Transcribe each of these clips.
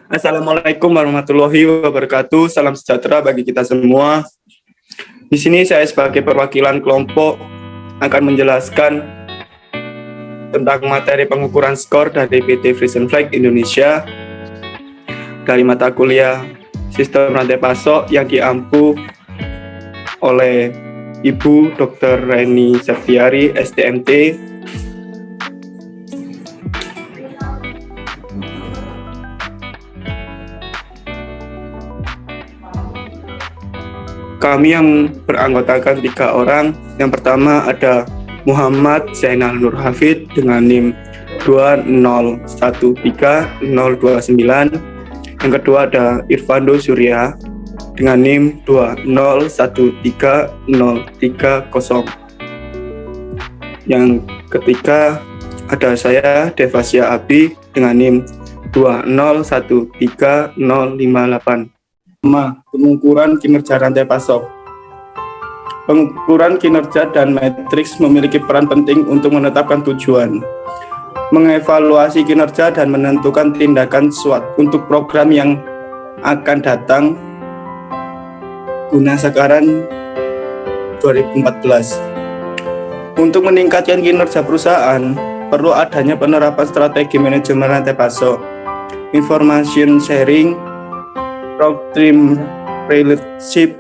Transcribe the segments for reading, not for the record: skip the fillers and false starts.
Assalamualaikum warahmatullahi wabarakatuh. Salam sejahtera bagi kita semua. Di sini saya sebagai perwakilan kelompok akan menjelaskan tentang materi pengukuran skor dari PT Frisian Flag Indonesia dari mata kuliah Sistem Rantai Pasok yang diampu oleh Ibu Dr. Reni Septiari, STMT. Kami yang beranggotakan 3 orang. Yang pertama ada Muhammad Zainal Nur Hafid dengan NIM 2013029. Yang kedua ada Irfando Surya dengan NIM 2013030. Yang ketiga ada saya Devasya Abi dengan NIM 2013058. Pengukuran kinerja rantai pasok. Pengukuran kinerja dan matriks memiliki peran penting untuk menetapkan tujuan, mengevaluasi kinerja dan menentukan tindakan SWOT untuk program yang akan datang guna sekarang 2014. Untuk meningkatkan kinerja perusahaan, perlu adanya penerapan strategi manajemen rantai pasok, information sharing, program relationship,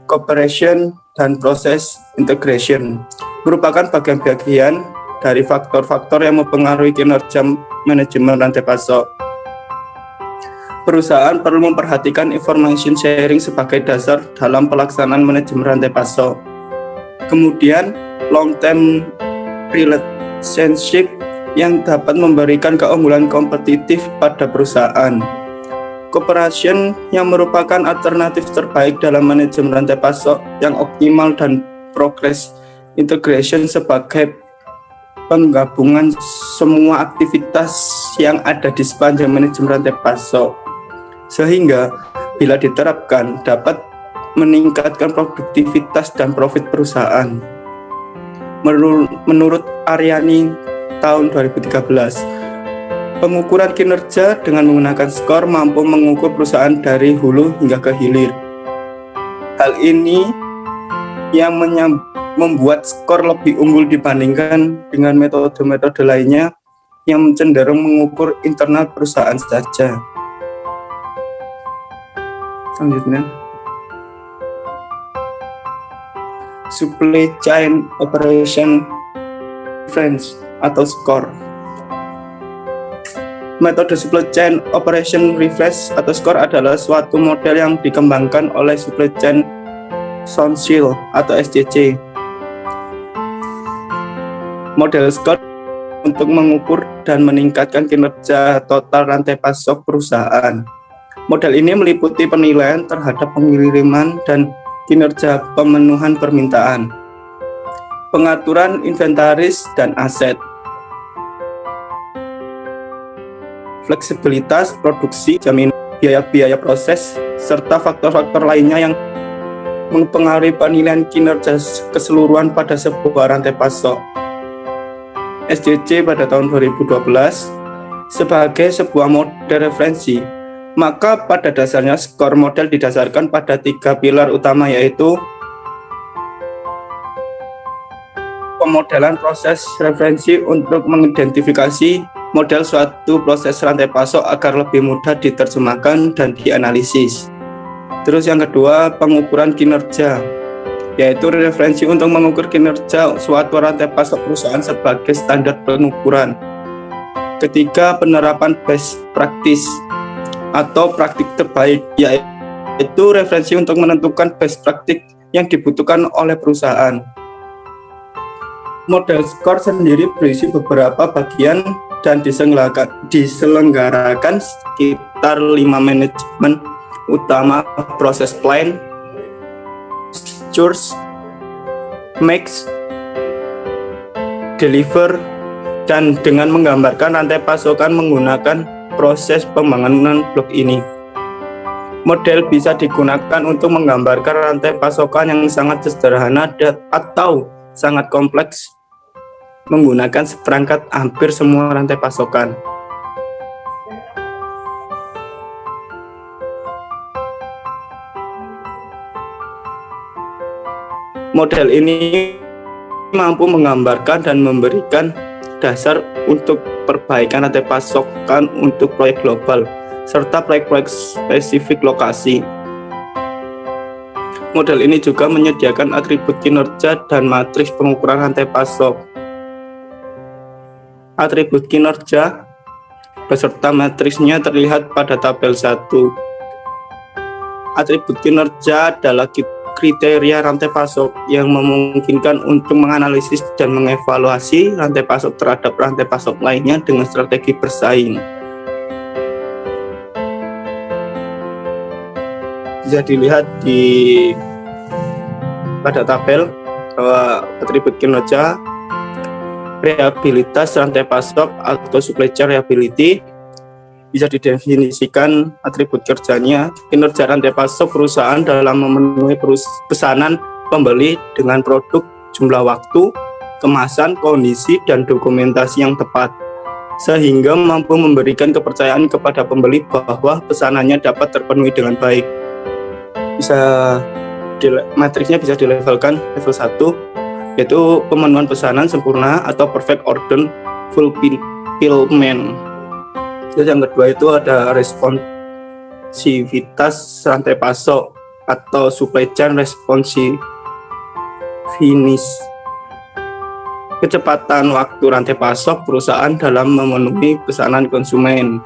cooperation, dan proses integration merupakan bagian-bagian dari faktor-faktor yang mempengaruhi kinerja manajemen rantai pasok. Perusahaan perlu memperhatikan information sharing sebagai dasar dalam pelaksanaan manajemen rantai pasok. Kemudian, long-term relationship yang dapat memberikan keunggulan kompetitif pada perusahaan. Cooperation yang merupakan alternatif terbaik dalam manajemen rantai pasok yang optimal, dan progress integration sebagai penggabungan semua aktivitas yang ada di sepanjang manajemen rantai pasok, sehingga bila diterapkan dapat meningkatkan produktivitas dan profit perusahaan. Menurut Aryani tahun 2013, pengukuran kinerja dengan menggunakan skor mampu mengukur perusahaan dari hulu hingga ke hilir. Hal ini yang membuat skor lebih unggul dibandingkan dengan metode-metode lainnya yang cenderung mengukur internal perusahaan saja. Selanjutnya, Supply Chain Operation Reference atau skor. Metode Supply Chain Operation Reference atau skor adalah suatu model yang dikembangkan oleh Supply Chain Council atau SCC. Model skor untuk mengukur dan meningkatkan kinerja total rantai pasok perusahaan. Model ini meliputi penilaian terhadap pengiriman dan kinerja pemenuhan permintaan, pengaturan inventaris dan aset, fleksibilitas produksi, jaminan biaya-biaya proses, serta faktor-faktor lainnya yang mempengaruhi penilaian kinerja keseluruhan pada sebuah rantai pasok. SCC pada tahun 2012 sebagai sebuah model referensi, maka pada dasarnya skor model didasarkan pada 3 pilar utama, yaitu pemodelan proses referensi untuk mengidentifikasi model suatu proses rantai pasok agar lebih mudah diterjemahkan dan dianalisis. Terus yang kedua, pengukuran kinerja, yaitu referensi untuk mengukur kinerja suatu rantai pasok perusahaan sebagai standar pengukuran. Ketiga, penerapan best practice atau praktik terbaik, yaitu referensi untuk menentukan best practice yang dibutuhkan oleh perusahaan. Model skor sendiri berisi beberapa bagian dan diselenggarakan sekitar 5 manajemen utama: proses plan, source, mix, deliver, dan dengan menggambarkan rantai pasokan menggunakan proses pembangunan blok ini. Model bisa digunakan untuk menggambarkan rantai pasokan yang sangat sederhana atau sangat kompleks menggunakan seperangkat hampir semua rantai pasokan. Model ini mampu menggambarkan dan memberikan dasar untuk perbaikan rantai pasokan untuk proyek global serta proyek-proyek spesifik lokasi. Model ini juga menyediakan atribut kinerja dan matriks pengukuran rantai pasok. Atribut kinerja beserta matriksnya terlihat pada tabel 1. Atribut kinerja adalah kriteria rantai pasok yang memungkinkan untuk menganalisis dan mengevaluasi rantai pasok terhadap rantai pasok lainnya dengan strategi bersaing. Bisa dilihat pada tabel bahwa atribut kinerja, reliabilitas rantai pasok atau supply chain reliability bisa didefinisikan atribut kerjanya, kinerja rantai pasok perusahaan dalam memenuhi pesanan pembeli dengan produk, jumlah waktu, kemasan, kondisi, dan dokumentasi yang tepat, sehingga mampu memberikan kepercayaan kepada pembeli bahwa pesanannya dapat terpenuhi dengan baik. Matriksnya bisa dilevelkan level 1, yaitu pemenuhan pesanan sempurna atau perfect order fulfillment. Terus yang kedua itu ada responsivitas rantai pasok atau supply chain responsiveness. Kecepatan waktu rantai pasok perusahaan dalam memenuhi pesanan konsumen.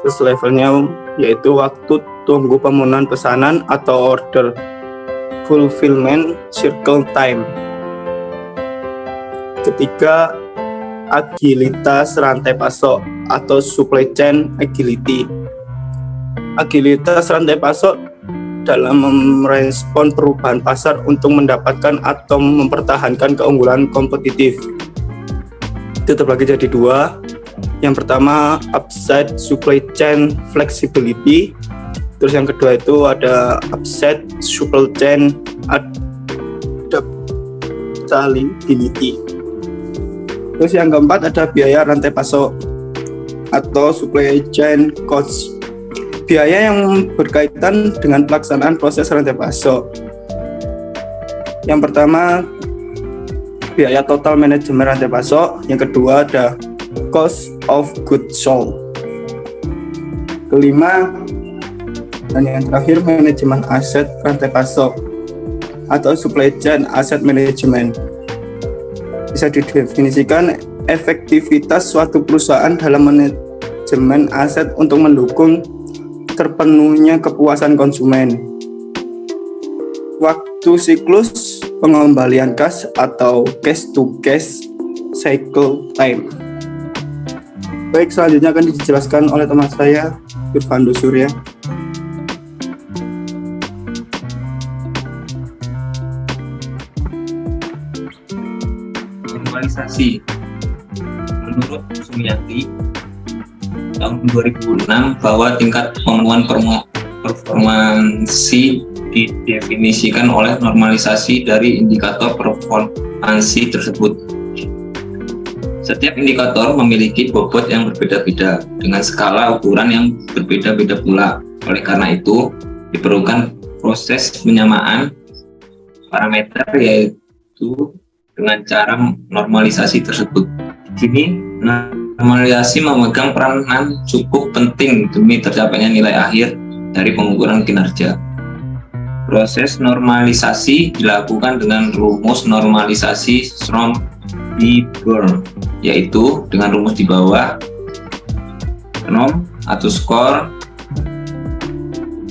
Terus levelnya yaitu waktu tunggu pemenuhan pesanan atau order fulfillment cycle time. Ketiga, agilitas rantai pasok atau supply chain agility. Agilitas rantai pasok dalam merespon perubahan pasar untuk mendapatkan atau mempertahankan keunggulan kompetitif. Itu terbagi jadi 2. Yang pertama, upside supply chain flexibility. Terus yang kedua itu ada upside supply chain adaptability. Terus yang keempat ada biaya rantai pasok atau supply chain cost. Biaya yang berkaitan dengan pelaksanaan proses rantai pasok. Yang pertama, biaya total manajemen rantai pasok. Yang kedua ada cost of goods sold. Kelima, dan yang terakhir manajemen aset rantai pasok atau supply chain asset management. Bisa didefinisikan efektivitas suatu perusahaan dalam manajemen aset untuk mendukung terpenuhnya kepuasan konsumen. Waktu siklus pengembalian kas atau cash to cash cycle time. Baik, selanjutnya akan dijelaskan oleh teman saya, Irfan Surya. Normalisasi. Menurut Sumiati tahun 2006 bahwa tingkat pemenuhan performansi didefinisikan oleh normalisasi dari indikator performansi tersebut. Setiap indikator memiliki bobot yang berbeda-beda dengan skala ukuran yang berbeda-beda pula. Oleh karena itu, diperlukan proses penyamaan parameter yaitu dengan cara normalisasi tersebut. Di sini, normalisasi memegang peranan cukup penting demi tercapainya nilai akhir dari pengukuran kinerja. Proses normalisasi dilakukan dengan rumus normalisasi Schromm-Bieber, yaitu dengan rumus di bawah norm atau skor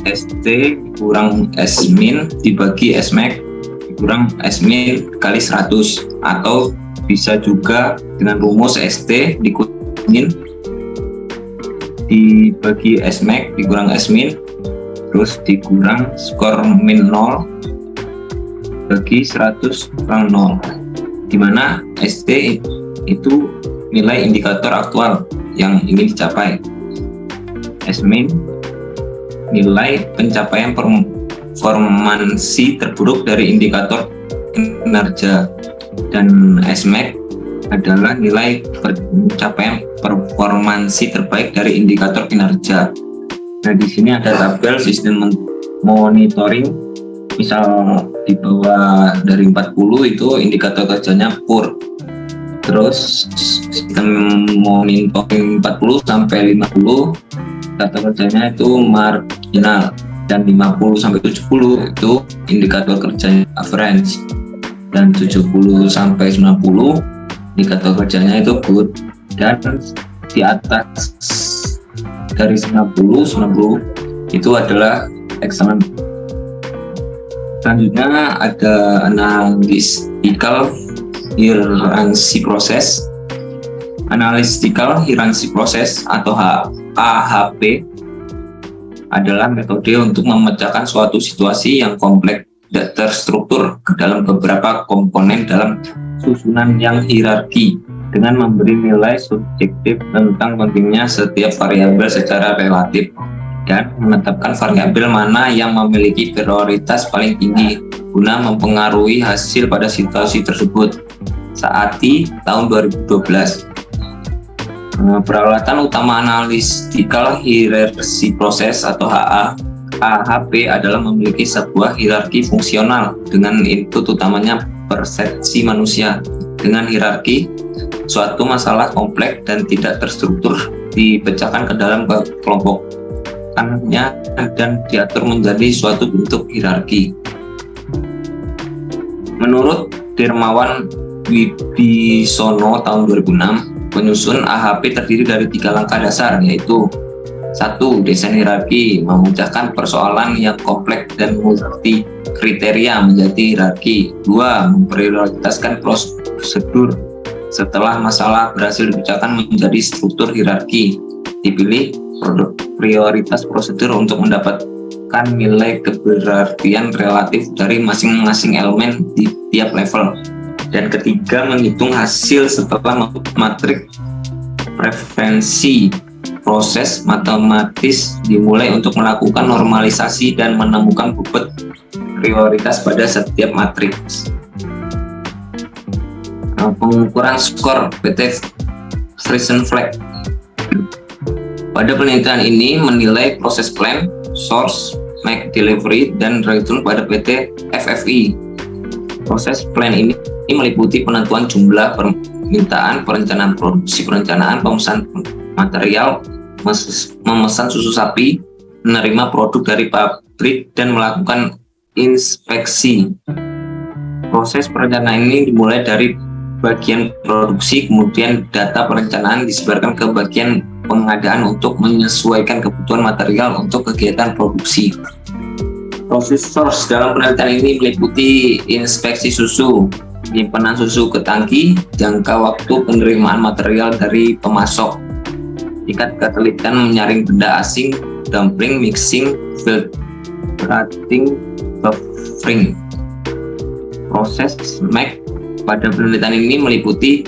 ST kurang S min dibagi S max kurang S min kali 100, atau bisa juga dengan rumus ST dikurangi dibagi S max dikurang S min terus dikurang skor min 0 bagi 100 kurang 0, dimana ST itu nilai indikator aktual yang ingin dicapai, S min nilai pencapaian performansi terburuk dari indikator kinerja, dan S max adalah nilai pencapaian performansi terbaik dari indikator kinerja. Nah, di sini ada tabel sistem monitoring. Misal di bawah dari 40 itu indikator kerjanya poor. Terus sistem monitoring 40 sampai 50 indikator kerjanya itu marginal, dan 50 sampai 70 itu indikator kerjanya average, dan 70 sampai 90 indikator kerjanya itu good, dan di atas dari 90 itu adalah excellent. Selanjutnya ada analytical hierarchy process. Analytical hierarchy process atau AHP adalah metode untuk memecahkan suatu situasi yang kompleks dan terstruktur ke dalam beberapa komponen dalam susunan yang hierarki dengan memberi nilai subjektif tentang pentingnya setiap variabel secara relatif dan menetapkan variabel mana yang memiliki prioritas paling tinggi guna mempengaruhi hasil pada situasi tersebut. Saati tahun 2012. Peralatan utama analytical hierarchy process atau AHP adalah memiliki sebuah hierarki fungsional dengan input utamanya persepsi manusia. Dengan hierarki, suatu masalah kompleks dan tidak terstruktur dipecahkan ke dalam kelompokannya dan diatur menjadi suatu bentuk hierarki. Menurut Dirmawan Wibisono tahun 2006, penyusun AHP terdiri dari 3 langkah dasar, yaitu 1. Desain hierarki, memecahkan persoalan yang kompleks dan multi kriteria menjadi hierarki. 2. Memprioritaskan prosedur setelah masalah berhasil dipecahkan menjadi struktur hierarki. Dipilih prioritas prosedur untuk mendapatkan nilai keberartian relatif dari masing-masing elemen di tiap level. Dan ketiga, menghitung hasil setelah matrik preferensi. Proses matematis dimulai untuk melakukan normalisasi dan menemukan bobot prioritas pada setiap matriks. Pengukuran skor PT Friesenfeld. Pada penelitian ini menilai proses plan, source, make delivery, dan return pada PT FFI. Proses plan ini meliputi penentuan jumlah permintaan, perencanaan produksi, perencanaan pemesan material, memesan susu sapi, menerima produk dari pabrik, dan melakukan inspeksi. Proses perencanaan ini dimulai dari bagian produksi, kemudian data perencanaan disebarkan ke bagian pengadaan untuk menyesuaikan kebutuhan material untuk kegiatan produksi. Proses source dalam penelitian ini meliputi inspeksi susu, penyimpanan susu ke tangki, jangka waktu penerimaan material dari pemasok, tingkat ketelitian menyaring benda asing, dumping, mixing, filtering, buffering. Proses make pada penelitian ini meliputi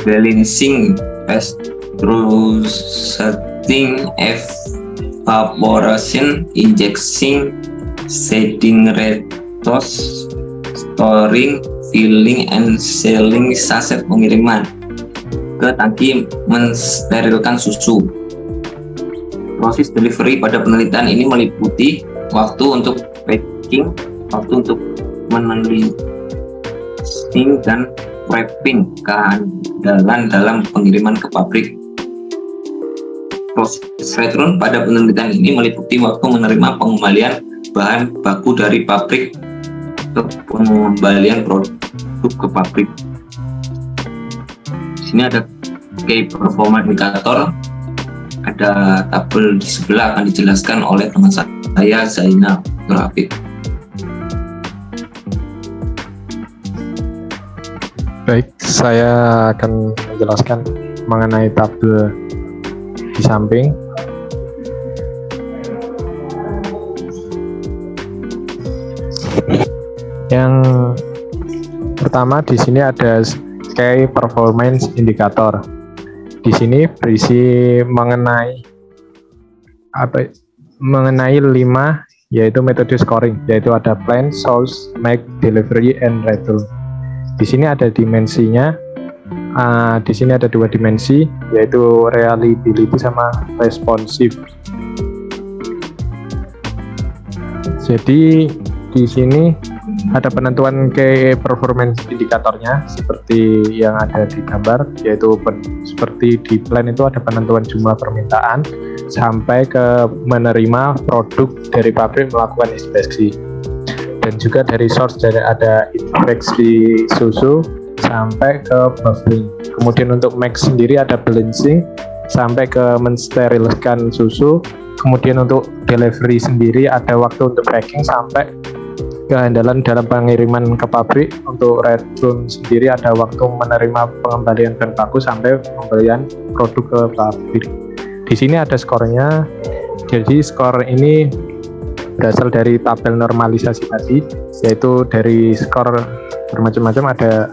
balancing, pasteurizing, evaporation, injection, shading, retos, storing, filling, and selling saset pengiriman ke tangki mensterilkan susu. Proses delivery pada penelitian ini meliputi waktu untuk packing, waktu untuk meneliti dan wrapping, kehandalan dalam pengiriman ke pabrik. Proses return pada penelitian ini meliputi waktu menerima pengembalian bahan baku dari pabrik ke pengembalian produk ke pabrik. Di sini ada key performance indicator, ada tabel di sebelah akan dijelaskan oleh teman saya Zainal Grafik. Baik, saya akan menjelaskan mengenai tabel di samping. Yang pertama di sini ada key performance indicator. Di sini berisi mengenai 5 yaitu metode scoring, yaitu ada plan, source, make, delivery, and return. Di sini ada dimensinya. Di sini ada 2 dimensi, yaitu reliability sama responsive. Jadi di sini ada penentuan key performance indikatornya seperti yang ada di gambar, yaitu seperti di plan itu ada penentuan jumlah permintaan sampai ke menerima produk dari pabrik melakukan inspeksi, dan juga dari source dari ada inspeksi susu sampai ke buffering. Kemudian untuk make sendiri ada balancing sampai ke mensterilkan susu. Kemudian untuk delivery sendiri ada waktu untuk packing sampai kehandalan dalam pengiriman ke pabrik. Untuk return sendiri ada waktu menerima pengembalian bahan baku sampai pembelian produk ke pabrik. Di sini ada skornya. Jadi skor ini berasal dari tabel normalisasi tadi, yaitu dari skor bermacam-macam, ada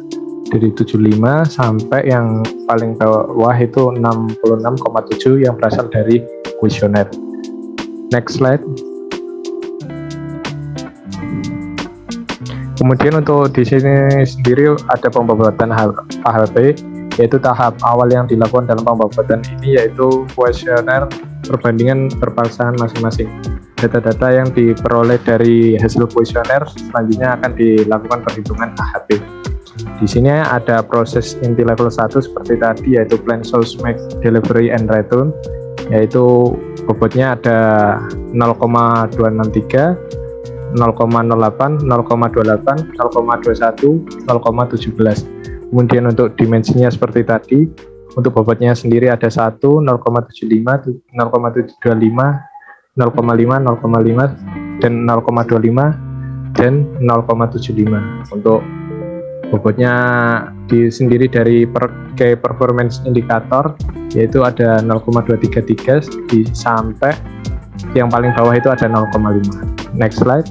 dari 75 sampai yang paling bawah itu 66,7 yang berasal dari kuesioner. Next slide. Kemudian untuk di sini sendiri ada pembobotan AHP, yaitu tahap awal yang dilakukan dalam pembobotan ini yaitu kuesioner perbandingan berpasangan masing-masing. Data-data yang diperoleh dari hasil kuesioner selanjutnya akan dilakukan perhitungan AHP. Di sini ada proses inti level 1 seperti tadi, yaitu plan, source, make, delivery, and return, yaitu bobotnya ada 0,263, 0,08, 0,28, 0,21, 0,17. Kemudian untuk dimensinya seperti tadi, untuk bobotnya sendiri ada 1, 0,75, 0,725, 0,5, 0,5, dan 0,25, dan 0,75. Untuk bobotnya sendiri dari key performance indicator yaitu ada 0,233 sampai yang paling bawah itu ada 0,5. Next slide.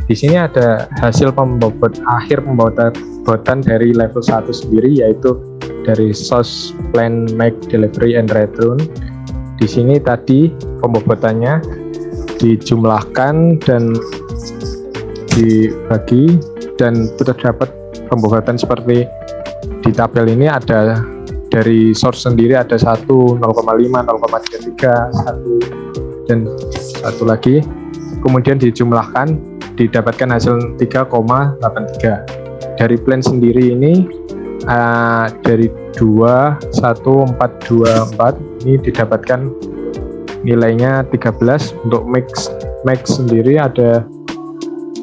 Di sini ada hasil akhir pembobotan dari level 1 sendiri, yaitu dari source, plan, make, delivery, and return. Di sini tadi pembobotannya dijumlahkan dan dibagi, dan terdapat pembobotan seperti di tabel ini. Ada dari source sendiri ada 1, 0,5, 0,33, 1, dan 1 lagi. Kemudian dijumlahkan, didapatkan hasil 3,83. Dari plan sendiri ini dari 2, 1, 4, 2, 4 ini didapatkan nilainya 13. Untuk make sendiri ada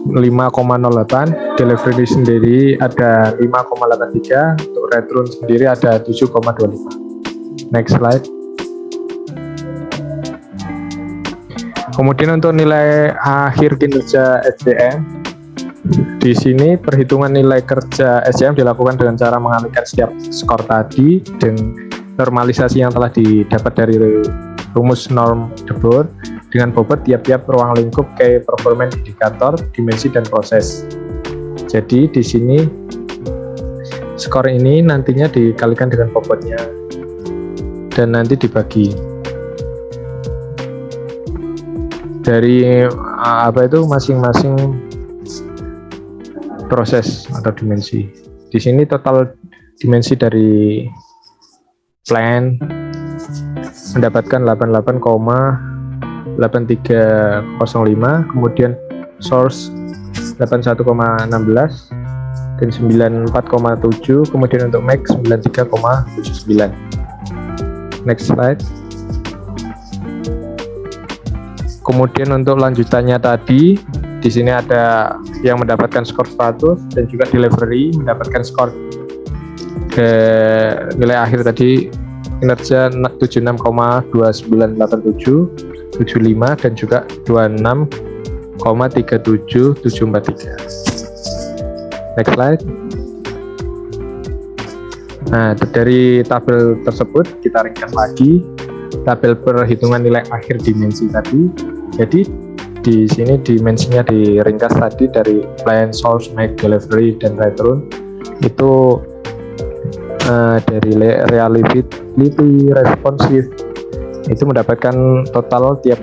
5,08, delivery sendiri ada 5,83, untuk return sendiri ada 7,25. Next slide. Kemudian untuk nilai akhir kinerja SDM, di sini perhitungan nilai kerja SDM dilakukan dengan cara mengalihkan setiap skor tadi dan normalisasi yang telah didapat dari rumus norm Debord dengan bobot tiap-tiap ruang lingkup key performance indikator, dimensi, dan proses. Jadi di sini skor ini nantinya dikalikan dengan bobotnya dan nanti dibagi dari masing-masing proses atau dimensi. Di sini total dimensi dari plan mendapatkan 88,8305, kemudian source 81,16 dan 94,7, kemudian untuk make 93,79. Next slide. Kemudian untuk lanjutannya tadi, di sini ada yang mendapatkan skor 100 dan juga delivery mendapatkan skor nilai akhir tadi kinerja 76,2987, 75, dan juga 26,37743. Next slide. Nah, dari tabel tersebut kita ringkas lagi tabel perhitungan nilai akhir dimensi tadi. Jadi di sini dimensinya diringkas tadi dari plan, source, make, delivery, dan return. Itu dari reliability, responsive itu mendapatkan total tiap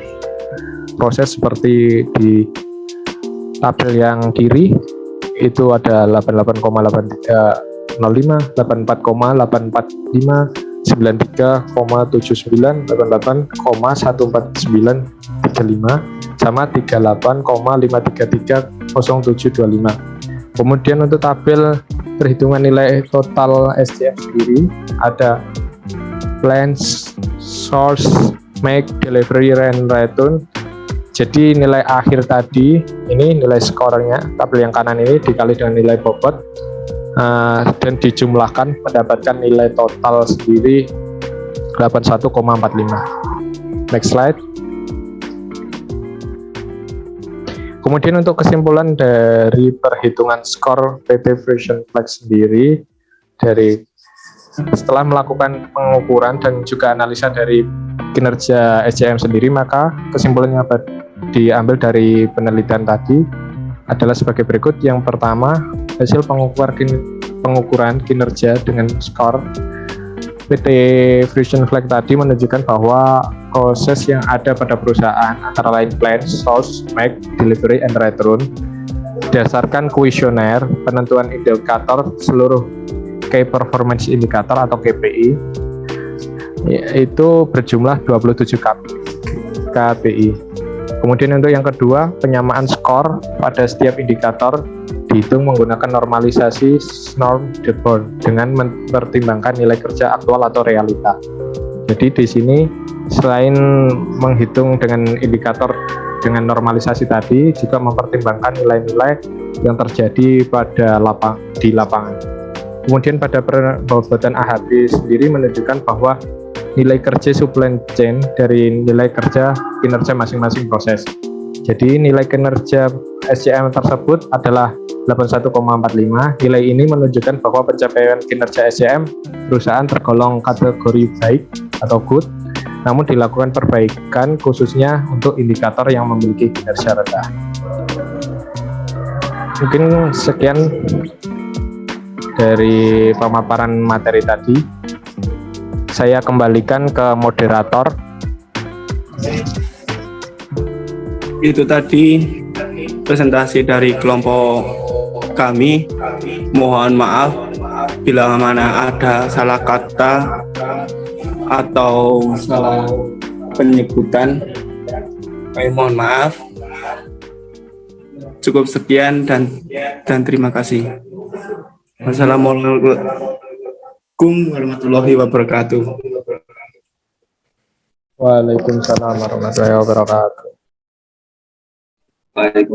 proses seperti di tabel yang kiri itu ada 88,8305, 84,845, 93,79, 88,14935, sama 38,5330725. Kemudian untuk tabel perhitungan nilai total SCM sendiri ada plan, source, make, delivery, and return. Jadi nilai akhir tadi ini nilai skornya, tabel yang kanan ini dikali dengan nilai bobot dan dijumlahkan mendapatkan nilai total sendiri 81,45. Next slide. Kemudian untuk kesimpulan dari perhitungan skor PT Frisian Flex sendiri, dari setelah melakukan pengukuran dan juga analisa dari kinerja SCM sendiri, maka kesimpulannya diambil dari penelitian tadi adalah sebagai berikut. Yang pertama, hasil pengukuran kinerja dengan skor PT Frisian Flex tadi menunjukkan bahwa proses yang ada pada perusahaan antara lain plan, source, make, delivery, and return berdasarkan kuesioner penentuan indikator seluruh Key Performance Indicator atau KPI itu berjumlah 27 KPI. Kemudian untuk yang kedua, penyamaan skor pada setiap indikator dihitung menggunakan normalisasi norm Dearborn dengan mempertimbangkan nilai kerja aktual atau realita. Jadi di sini selain menghitung dengan indikator dengan normalisasi tadi, juga mempertimbangkan nilai-nilai yang terjadi di lapangan. Kemudian pada pembobotan AHP sendiri menunjukkan bahwa nilai kerja supply chain dari nilai kerja kinerja masing-masing proses. Jadi nilai kinerja SCM tersebut adalah 81,45. Nilai ini menunjukkan bahwa pencapaian kinerja SCM perusahaan tergolong kategori baik atau good, namun dilakukan perbaikan khususnya untuk indikator yang memiliki kinerja rendah. Mungkin sekian dari pemaparan materi tadi. Saya kembalikan ke moderator. Itu tadi presentasi dari kelompok kami. Mohon maaf bila mana ada salah kata atau salah penyebutan. Mohon maaf. Cukup sekian dan terima kasih. Wassalamualaikum warahmatullahi wabarakatuh. Waalaikumsalam warahmatullahi wabarakatuh. Baik.